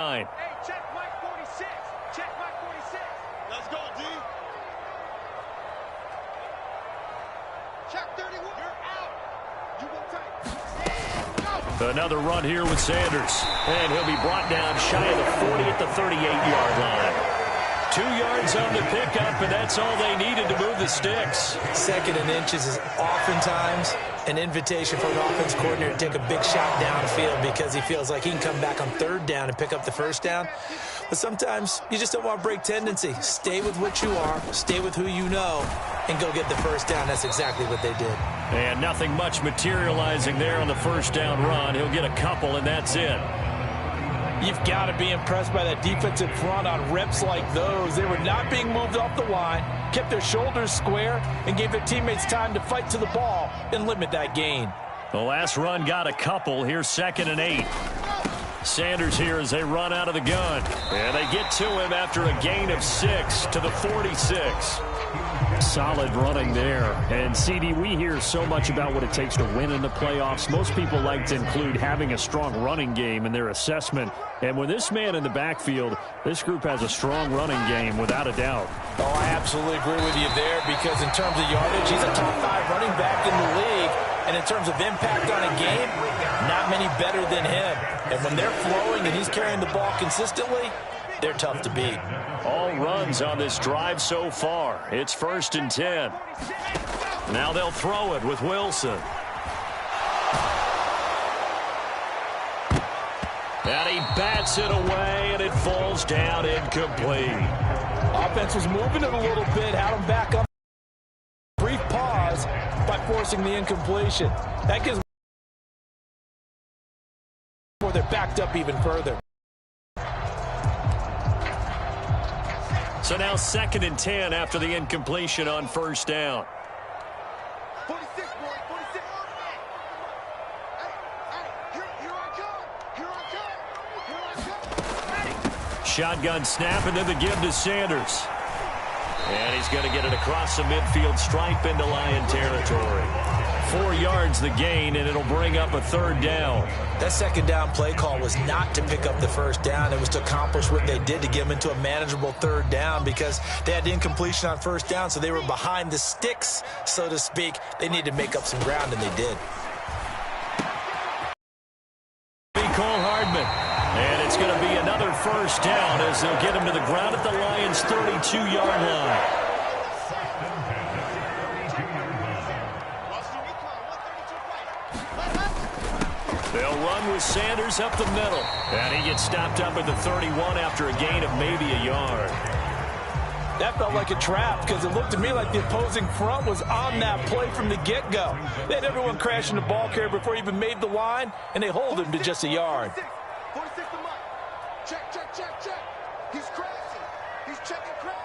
Hey, check Mike 46. Check Mike 46. Let's go, D. Check 31. You're out. You go tight. Go. Another run here with Sanders. And he'll be brought down shy of the 40 at the 38-yard line. 2 yards on the pickup, and that's all they needed to move the sticks. 2nd and inches is oftentimes an invitation for an offense coordinator to take a big shot downfield because he feels like he can come back on 3rd down and pick up the 1st down. But sometimes you just don't want to break tendency. Stay with what you are, stay with who you know, and go get the 1st down. That's exactly what they did. And nothing much materializing there on the 1st down run. He'll get a couple, and that's it. You've got to be impressed by that defensive front on reps like those. They were not being moved off the line, kept their shoulders square, and gave their teammates time to fight to the ball and limit that gain. The last run got a couple. Here's 2nd and 8. Sanders here as they run out of the gun. And they get to him after a gain of 6 to the 46. Solid running there. And, CD, we hear so much about what it takes to win in the playoffs. Most people like to include having a strong running game in their assessment. And with this man in the backfield, this group has a strong running game without a doubt. Oh, I absolutely agree with you there because in terms of yardage, he's a top 5 running back in the league. And in terms of impact on a game, not many better than him. And when they're flowing and he's carrying the ball consistently, they're tough to beat. All runs on this drive so far. It's 1st and 10. Now they'll throw it with Wilson. And he bats it away, and it falls down incomplete. Offense was moving it a little bit, had him back up. Brief pause by forcing the incompletion. That gives where they're backed up even further. So now 2nd and 10 after the incompletion on 1st down. 46, boy. 46. Hey, here I come. Here I come. Here I come. Shotgun snap, and then the give to Sanders. And he's going to get it across the midfield stripe into Lion territory. 4 yards the gain, and it'll bring up a 3rd down. That 2nd down play call was not to pick up the 1st down. It was to accomplish what they did to get them into a manageable 3rd down because they had incompletion on 1st down, so they were behind the sticks, so to speak. They needed to make up some ground, and they did. Cole Hardman. And it's going to be another 1st down as they'll get him to the ground at the Lions' 32-yard line. They'll run with Sanders up the middle. And he gets stopped up at the 31 after a gain of maybe a yard. That felt like a trap because it looked to me like the opposing front was on that play from the get-go. They had everyone crashing the ball carrier before he even made the line, and they hold him to just a yard. 46 to Mike. Check, check, check, check. He's crashing. He's checking crash.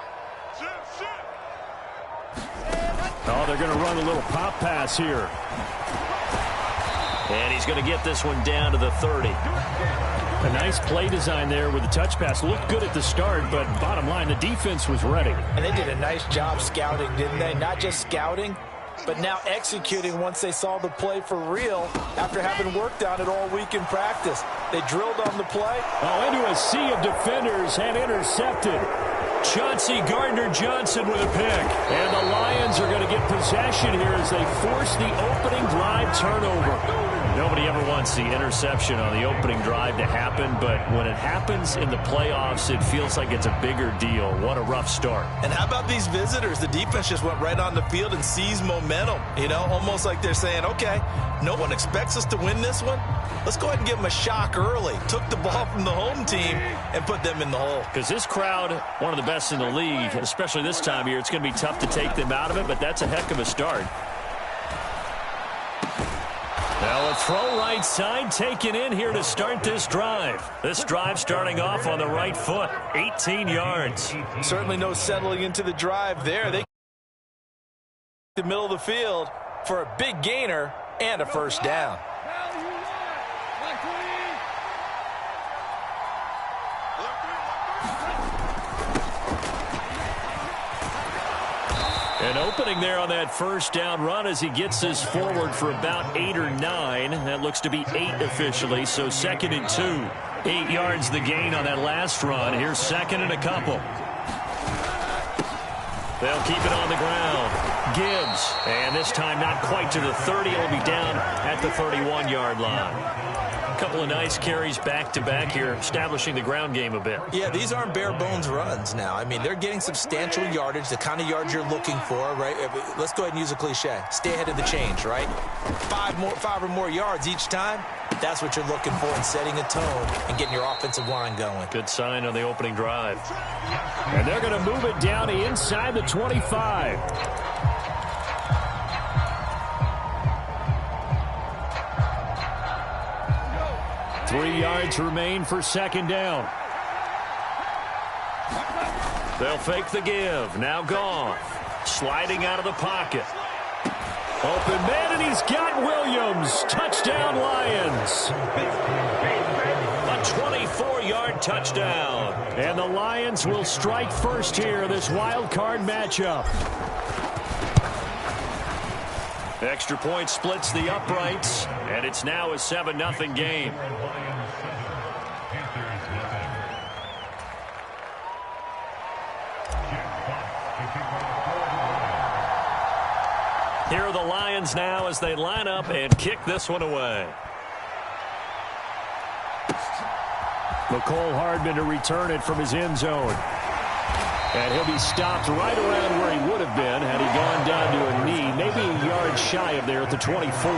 Oh, they're going to run a little pop pass here. And he's going to get this one down to the 30. A nice play design there with the touch pass. Looked good at the start, but bottom line, the defense was ready. And they did a nice job scouting, didn't they? Not just scouting, but now executing once they saw the play for real after having worked on it all week in practice. They drilled on the play. Oh, into a sea of defenders and intercepted. Chauncey Gardner-Johnson with a pick. And the Lions are going to get possession here as they force the opening drive turnover. Nobody ever wants the interception on the opening drive to happen, but when it happens in the playoffs, it feels like it's a bigger deal. What a rough start. And how about these visitors? The defense just went right on the field and seized momentum. You know, almost like they're saying, okay, no one expects us to win this one. Let's go ahead and give them a shock early. Took the ball from the home team and put them in the hole. Because this crowd, one of the best in the league, especially this time of year, it's going to be tough to take them out of it, but that's a heck of a start. Now a throw right side taken in here to start this drive. This drive starting off on the right foot, 18 yards. Certainly no settling into the drive there. They the middle of the field for a big gainer and a 1st down. An opening there on that 1st down run as he gets this forward for about 8 or 9. That looks to be 8 officially, so 2nd and 2. 8 yards the gain on that last run. Here's second and a couple. They'll keep it on the ground. Gibbs. And this time not quite to the 30. It'll be down at the 31-yard line. A couple of nice carries back-to-back here, establishing the ground game a bit. Yeah, these aren't bare-bones runs now. I mean, they're getting substantial yardage, the kind of yards you're looking for, right? Let's go ahead and use a cliche. Stay ahead of the change, right? 5 or more yards each time. That's what you're looking for in setting a tone and getting your offensive line going. Good sign on the opening drive. And they're going to move it down inside the 25. 3 yards remain for second down. They'll fake the give. Now Goff. Sliding out of the pocket. Open man, and he's got Williams. Touchdown, Lions. A 24-yard touchdown. And the Lions will strike first here in this wild card matchup. Extra point splits the uprights, and it's now a 7-0 game. Here are the Lions now as they line up and kick this one away. McCole Hardman to return it from his end zone. And he'll be stopped right around where he would have been had he gone down to a knee, maybe a yard shy of there at the 24.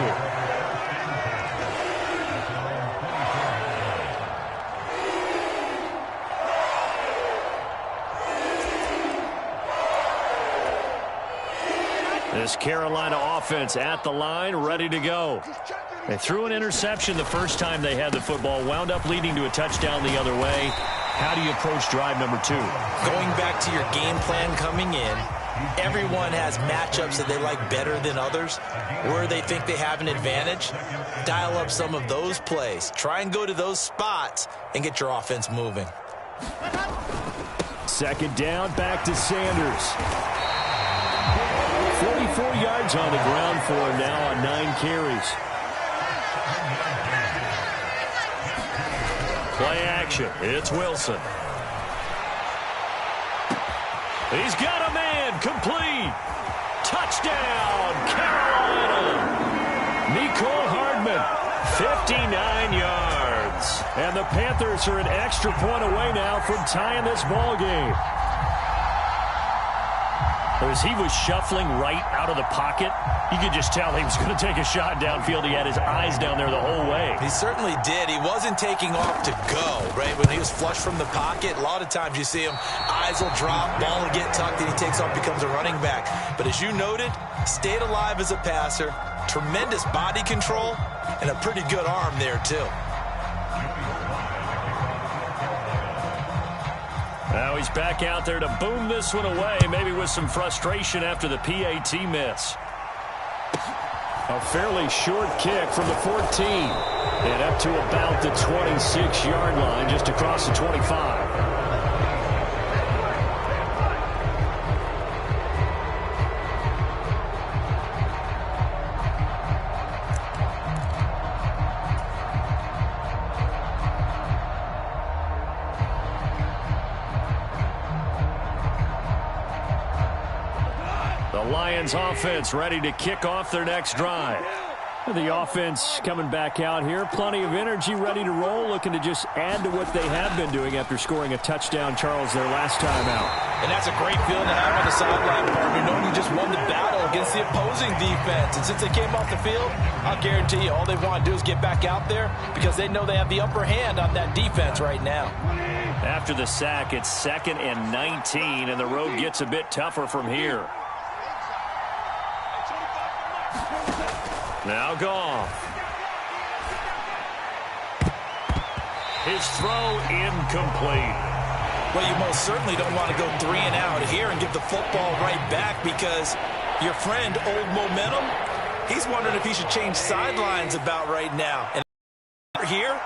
This Carolina offense at the line, ready to go. They threw an interception the first time they had the football, wound up leading to a touchdown the other way. How do you approach drive number 2? Going back to your game plan coming in, everyone has matchups that they like better than others, where they think they have an advantage. Dial up some of those plays. Try and go to those spots and get your offense moving. Second down, back to Sanders. 44 yards on the ground for him now on 9 carries. Play action. It's Wilson. He's got a man. Complete. Touchdown, Carolina. Mecole Hardman, 59 yards. And the Panthers are an extra point away now from tying this ball game. As he was shuffling right out of the pocket, you could just tell he was going to take a shot downfield. He had his eyes down there the whole way. He certainly did. He wasn't taking off to go, right? When he was flush from the pocket, a lot of times you see him, eyes will drop, ball will get tucked, and he takes off, becomes a running back. But as you noted, stayed alive as a passer, tremendous body control, and a pretty good arm there, too. Now he's back out there to boom this one away, maybe with some frustration after the PAT miss. A fairly short kick from the 14. And up to about the 26-yard line, just across the 25. Lions offense ready to kick off their next drive. The offense coming back out here. Plenty of energy, ready to roll, looking to just add to what they have been doing after scoring a touchdown, Charles, their last time out. And that's a great feeling to have on the sideline, partner, knowing you just won the battle against the opposing defense. And since they came off the field, I'll guarantee you all they want to do is get back out there because they know they have the upper hand on that defense right now. After the sack, it's 2nd and 19, and the road gets a bit tougher from here. Now Goff. His throw incomplete. Well, you most certainly don't want to go 3 and out here and give the football right back because your friend, Old Momentum, he's wondering if he should change sidelines about right now. And here,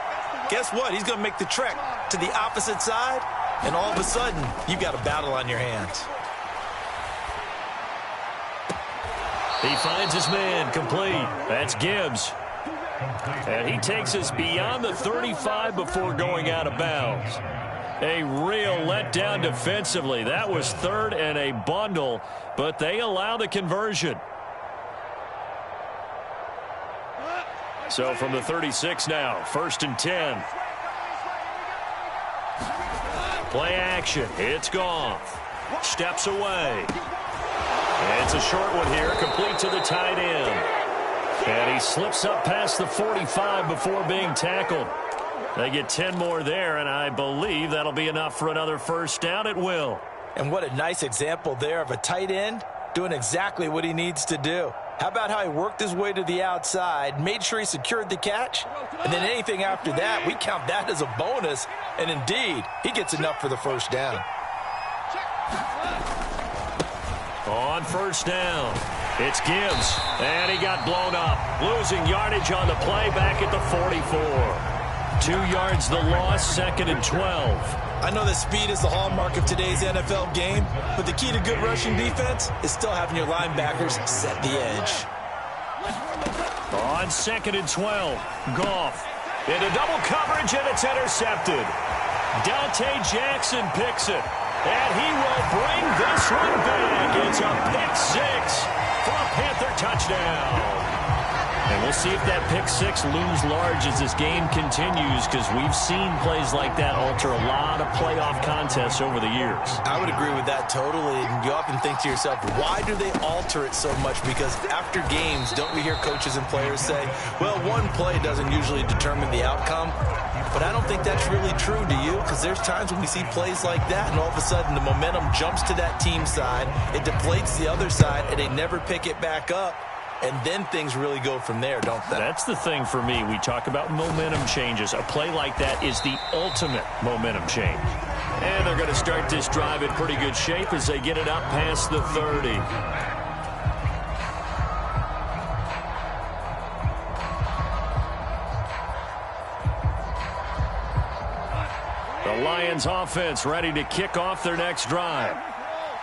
guess what? He's going to make the trek to the opposite side, and all of a sudden, you've got a battle on your hands. He finds his man complete. That's Gibbs. And he takes us beyond the 35 before going out of bounds. A real letdown defensively. That was third and a bundle, but they allow the conversion. So from the 36 now, 1st and 10. Play action. It's Goff. Steps away. It's a short one here, complete to the tight end. And he slips up past the 45 before being tackled. They get 10 more there, and I believe that'll be enough for another first down. It will. And what a nice example there of a tight end doing exactly what he needs to do. How about how he worked his way to the outside, made sure he secured the catch, and then anything after that, we count that as a bonus. And indeed, he gets enough for the first down. On first down, it's Gibbs, and he got blown up, losing yardage on the play back at the 44. 2 yards the loss, 2nd and 12. I know that speed is the hallmark of today's NFL game, but the key to good rushing defense is still having your linebackers set the edge. On 2nd and 12, Goff into double coverage, and it's intercepted. Dante Jackson picks it, and he will bring this one back. It's a pick six for a Panther touchdown. And we'll see if that pick six looms large as this game continues, because we've seen plays like that alter a lot of playoff contests over the years. I would agree with that totally. And you often think to yourself, why do they alter it so much? Because after games, don't we hear coaches and players say, well, one play doesn't usually determine the outcome? But I don't think that's really true, do you? Because there's times when we see plays like that, and all of a sudden the momentum jumps to that team side, it deflates the other side, and they never pick it back up. And then things really go from there, don't they? That's the thing for me. We talk about momentum changes. A play like that is the ultimate momentum change. And they're going to start this drive in pretty good shape as they get it up past the 30. The Lions offense ready to kick off their next drive.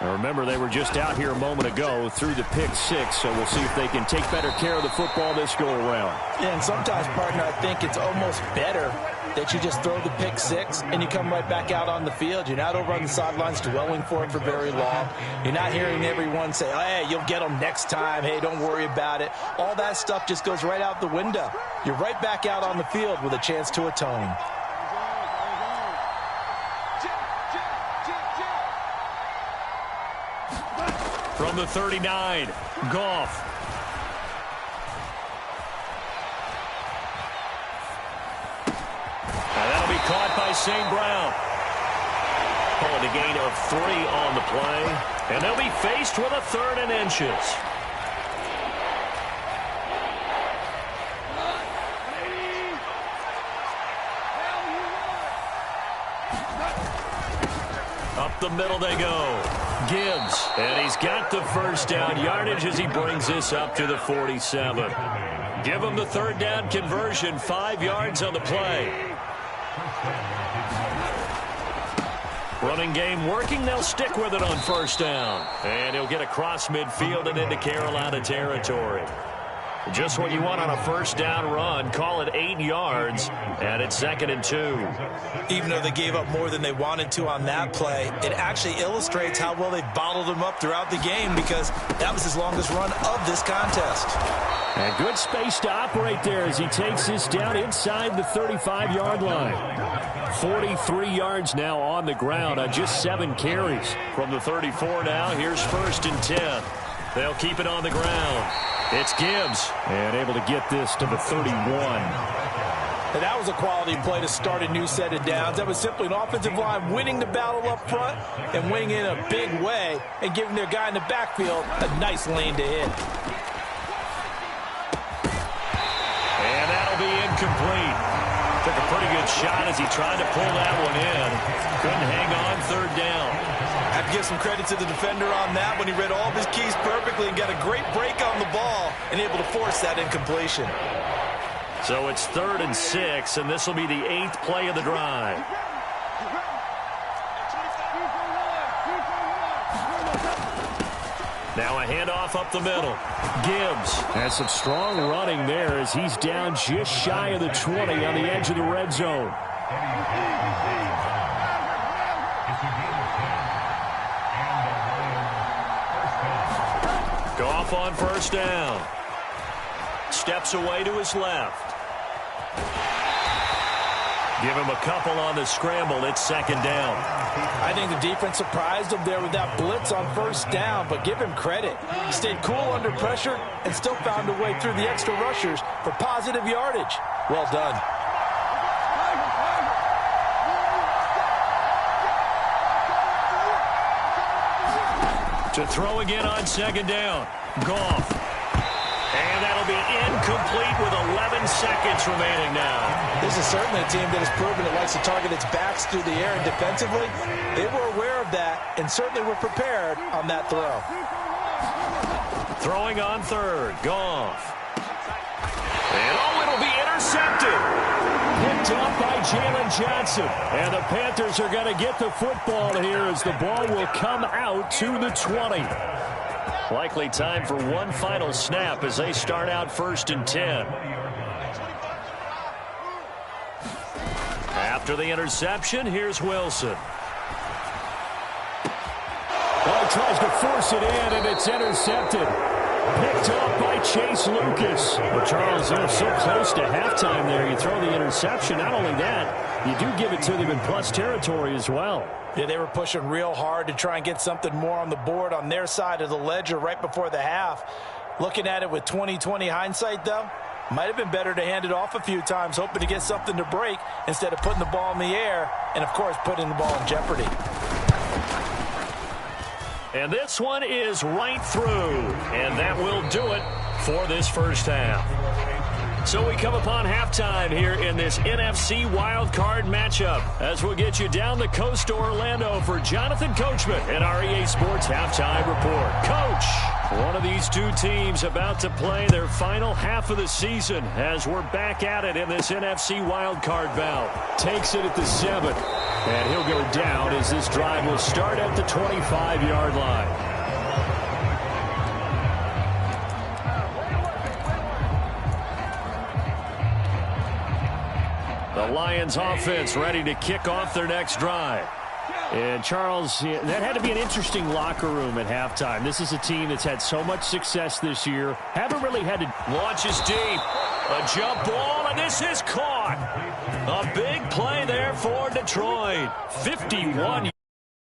Now remember, they were just out here a moment ago through the pick six, so we'll see if they can take better care of the football this go-around. Yeah, and sometimes, partner, I think it's almost better that you just throw the pick six and you come right back out on the field. You're not over on the sidelines dwelling for it for very long. You're not hearing everyone say, oh, hey, you'll get them next time. Hey, don't worry about it. All that stuff just goes right out the window. You're right back out on the field with a chance to atone. From the 39, Goff. And that'll be caught by St. Brown. Calling a gain of 3 on the play. And they'll be faced with a 3rd and inches. Up the middle they go. Gibbs, and he's got the first down yardage as he brings this up to the 47. Give him the 3rd down conversion, 5 yards on the play. Running game working, they'll stick with it on first down. And he'll get across midfield and into Carolina territory. Just what you want on a first down run. Call it 8 yards, and it's 2nd and 2. Even though they gave up more than they wanted to on that play, it actually illustrates how well they bottled him up throughout the game, because that was his longest run of this contest. And good space to operate there as he takes this down inside the 35-yard line. 43 yards now on the ground on just 7 carries. From the 34 now, here's 1st and 10. They'll keep it on the ground. It's Gibbs, and able to get this to the 31. And that was a quality play to start a new set of downs. That was simply an offensive line winning the battle up front and winning in a big way and giving their guy in the backfield a nice lane to hit. And that'll be incomplete. Took a pretty good shot as he tried to pull that one in. Couldn't hang on 3rd down. I have to give some credit to the defender on that when he read all of his keys perfectly and got a great break on the ball and able to force that incompletion. So it's 3rd and 6, and this will be the 8th play of the drive. Now a handoff up the middle. Gibbs has some strong running there as he's down just shy of the 20 on the edge of the red zone. Goff on first down. Steps away to his left. Give him a couple on the scramble. It's second down. I think the defense surprised him there with that blitz on first down, but give him credit. He stayed cool under pressure and still found a way through the extra rushers for positive yardage. Well done. To throw again on second down. Goff. And that'll be incomplete with 11 seconds remaining now. This is certainly a team that has proven it likes to target its backs through the air, and defensively, they were aware of that and certainly were prepared on that throw. Throwing on third. Goff. And it'll be intercepted. Picked up by Jalen Johnson. And the Panthers are going to get the football here as the ball will come out to the 20. Likely time for one final snap as they start out 1st and 10. After the interception, here's Wilson. Well, he tries to force it in, and it's intercepted. Picked up by Chase Lucas. But Charles, they're so close to halftime there. You throw the interception. Not only that, you do give it to them in plus territory as well. Yeah, they were pushing real hard to try and get something more on the board on their side of the ledger right before the half. Looking at it with 20/20 hindsight, though, might have been better to hand it off a few times, hoping to get something to break instead of putting the ball in the air and, of course, putting the ball in jeopardy. And this one is right through. And that will do it for this first half. So we come upon halftime here in this NFC wildcard matchup as we'll get you down the coast to Orlando for Jonathan Coachman and our EA Sports Halftime Report. Coach, one of these two teams about to play their final half of the season as we're back at it in this NFC wildcard bout. Takes it at the 7. And he'll go down as this drive will start at the 25-yard line. The Lions offense ready to kick off their next drive. And, Charles, that had to be an interesting locker room at halftime. This is a team that's had so much success this year. Haven't really had to... Launches deep. A jump ball, and this is caught. A big play there for Detroit. 51